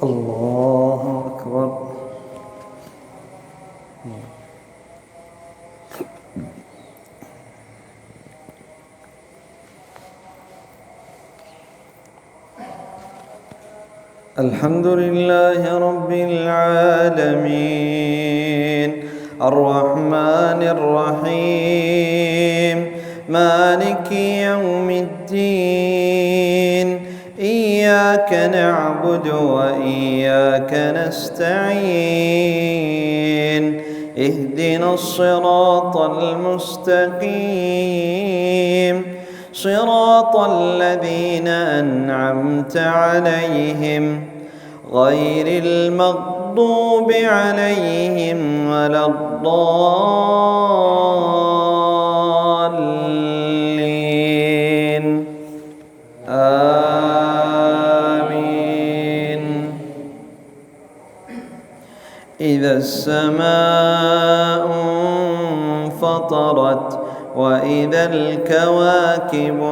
الله أكبر. الحمد لله رب العالمين الرحمن الرحيم مالك يوم الدين إياك نعبد وإياك نستعين اهدنا الصراط المستقيم صراط الذين أنعمت عليهم غير المغضوب عليهم ولا الضالين آمين. إذا السماء انفطرت وإذا الكواكب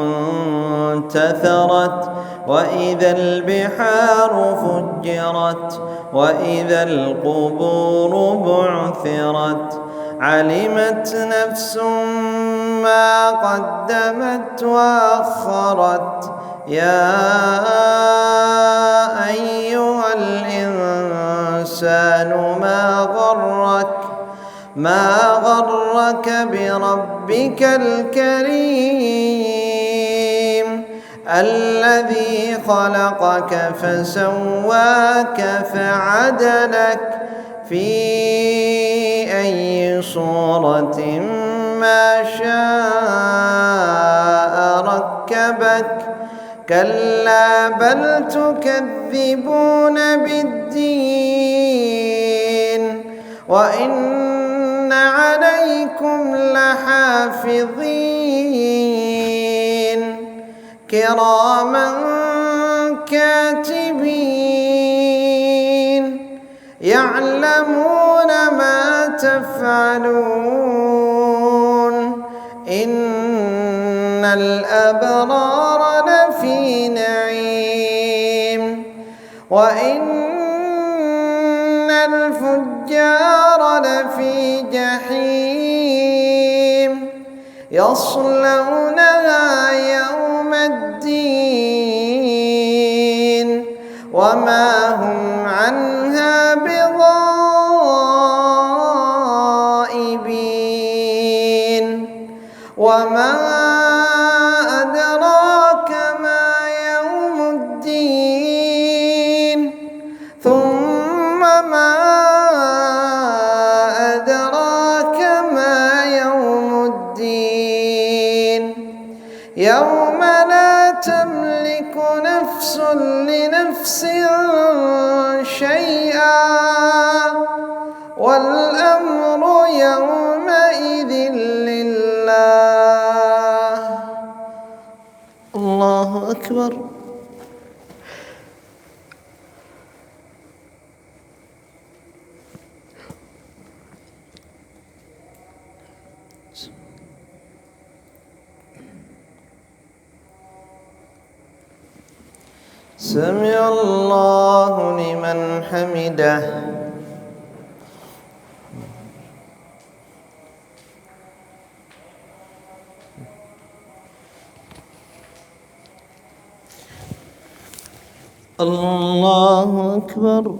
انتثرت وإذا البحار فجرت وإذا القبور بعثرت علمت نفس ما قدمت وأخرت يا أيها الإنسان ما غرك بربك الكريم الذي خلقك فسواك فعدلك في أي صورة ما شاء ركبك كلا بل تكذبون بالدين وإن عليكم لحافظين كراما كاتبين يعلمون ما تفعلون إن الأبرار لفي نعيم وإن الفجار لفي جحيم يصلونها يوم الدين وما هم عنها بغائبين وما أدراك ما يوم الدين ثم ما أدراك ما يوم الدين يوم لا تملك نفس لنفس شيئا والأمر يومئذ لله. الله أكبر. سمع الله لمن حمده. الله أكبر.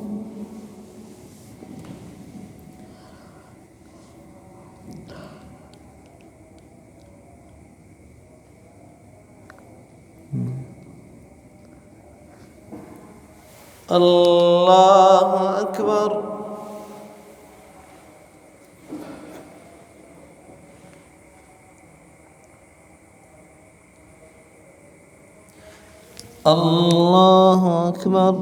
الله أكبر. الله أكبر.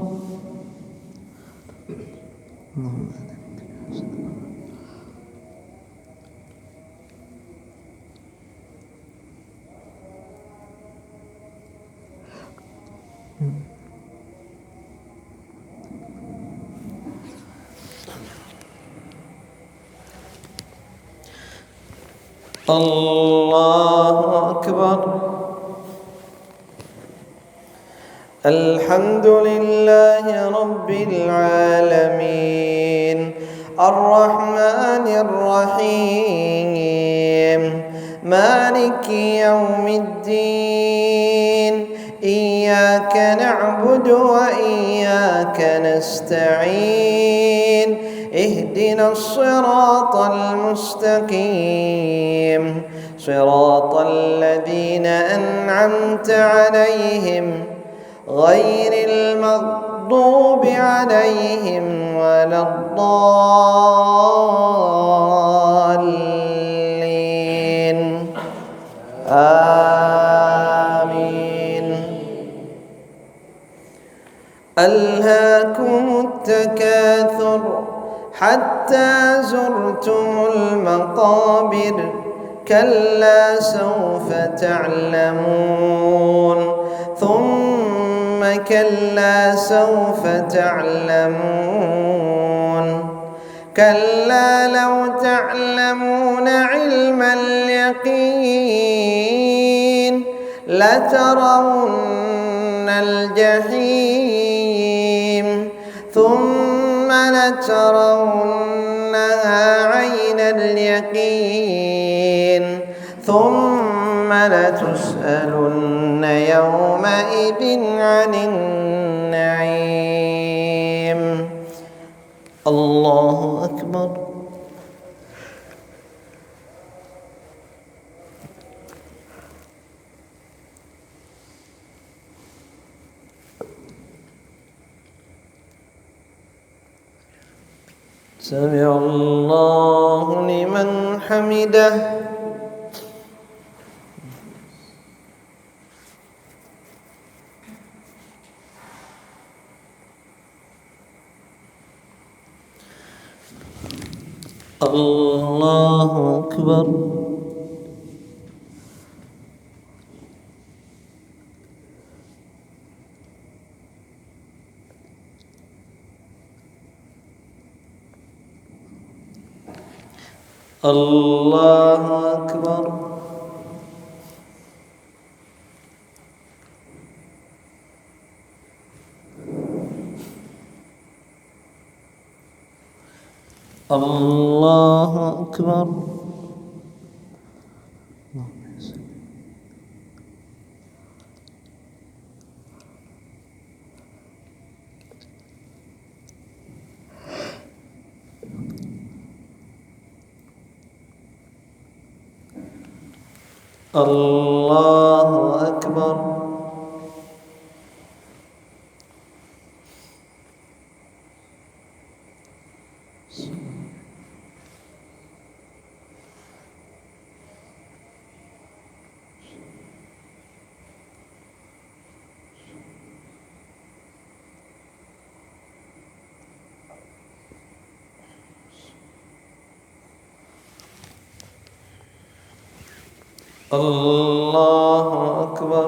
الله أكبر. الحمد لله رب العالمين الرحمن الرحيم مالك يوم الدين إياك نعبد وإياك نستعين اهدنا الصراط المستقيم صراط الذين أنعمت عليهم غير المغضوب عليهم ولا الضالين آمين. ألهاكم التكاثر حتى زرتم المقابر كلا سوف تعلمون ثم كلا سوف تعلمون كلا لو تعلمون علم اليقين لترون الجحيم ثم لترونها عين اليقين ثم لتسألن يومئذ عن النعيم. الله أكبر. سمع الله لمن حمده. الله أكبر. الله أكبر. الله أكبر. الله أكبر. الله أكبر.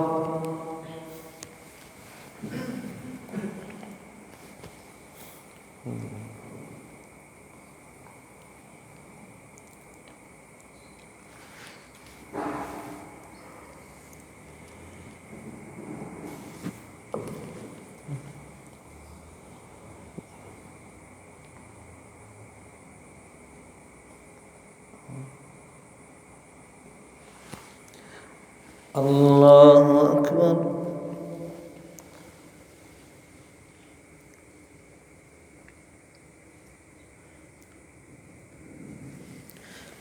الله أكبر.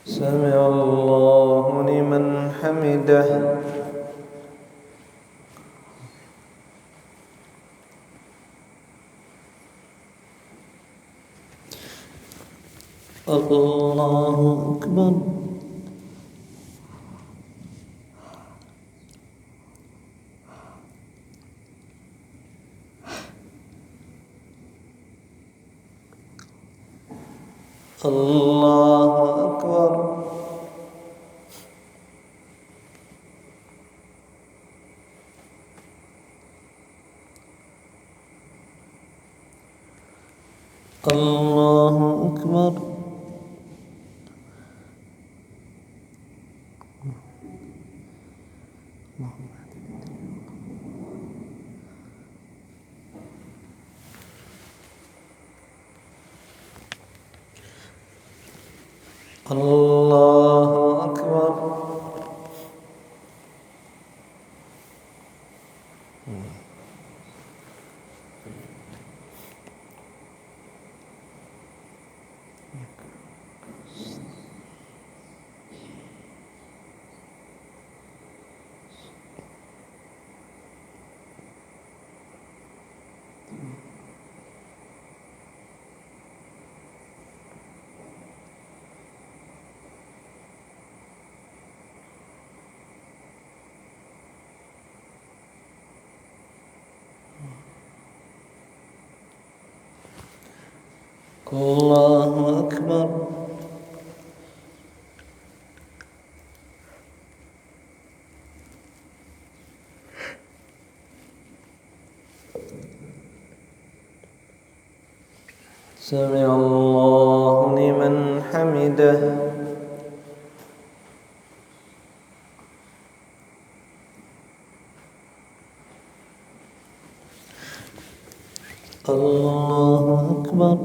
سمع الله لمن حمده. الله أكبر. الله أكبر. الله أكبر. الله أكبر. الله أكبر. سمع الله لمن حمده. الله أكبر.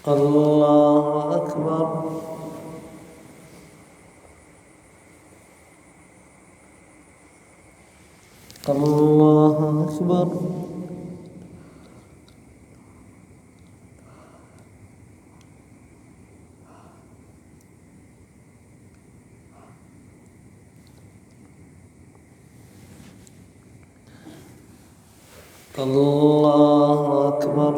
الله أكبر. الله أكبر. الله أكبر.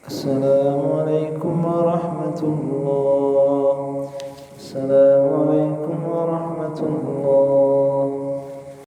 السلام عليكم ورحمة الله. السلام عليكم ورحمة الله.